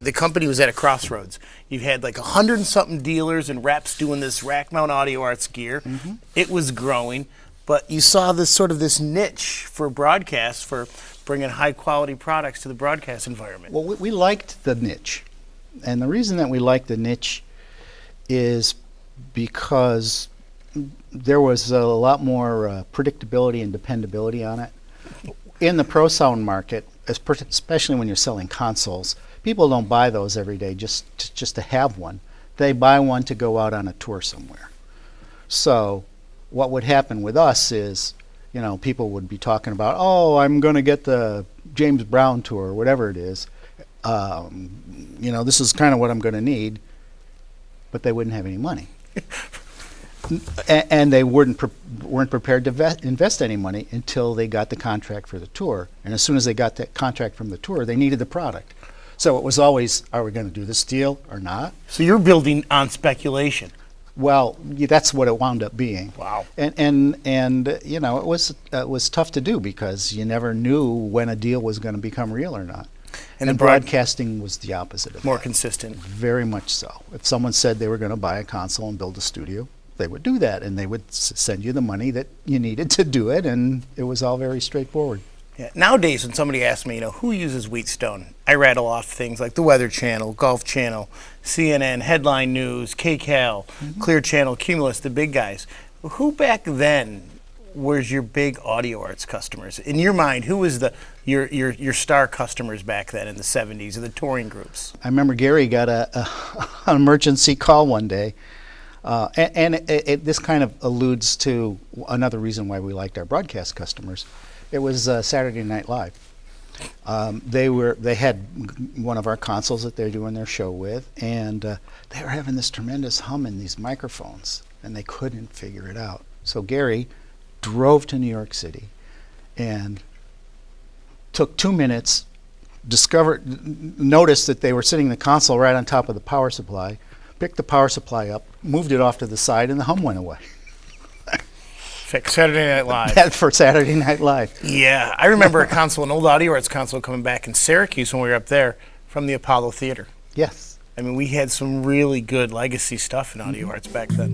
the company was at a crossroads. You had like 100 and something dealers and reps doing this rack mount Audioarts gear. It was growing, but you saw this sort of this niche for broadcast, for bringing high quality products to the broadcast environment. Well, we liked the niche. And the reason that we liked the niche is because there was a lot more predictability and dependability on it. In the pro sound market, especially when you're selling consoles, people don't buy those every day just to have one. They buy one to go out on a tour somewhere. So what would happen with us is, you know, people would be talking about, oh, I'm going to get the James Brown tour, or whatever it is. You know, this is kind of what I'm going to need, but they wouldn't have any money. And they weren't prepared to invest any money until they got the contract for the tour. And as soon as they got that contract from the tour, they needed the product. So it was always, are we going to do this deal or not? So you're building on speculation. Well, that's what it wound up being. Wow. And you know, it was tough to do because you never knew when a deal was going to become real or not. And broadcasting was the opposite of that. More consistent. Very much so. If someone said they were going to buy a console and build a studio, they would do that, and they would send you the money that you needed to do it, and it was all very straightforward. Yeah. Nowadays, when somebody asks me, you know, who uses Wheatstone, I rattle off things like the Weather Channel, Golf Channel, CNN, Headline News, KCAL, Clear Channel, Cumulus, the big guys. Who back then was your big Audioarts customers? In your mind, who was your star customers back then in the 70s, or the touring groups? I remember Gary got an emergency call one day. This kind of alludes to another reason why we liked our broadcast customers. It was Saturday Night Live. They had one of our consoles that they're doing their show with, and they were having this tremendous hum in these microphones, and they couldn't figure it out. So Gary drove to New York City and took 2 minutes, noticed that they were sitting the console right on top of the power supply, picked the power supply up, moved it off to the side, and the hum went away. Saturday Night Live. That for Saturday Night Live. Yeah, I remember a console, an old Audioarts console coming back in Syracuse when we were up there from the Apollo Theater. Yes. I mean, we had some really good legacy stuff in Audioarts back then.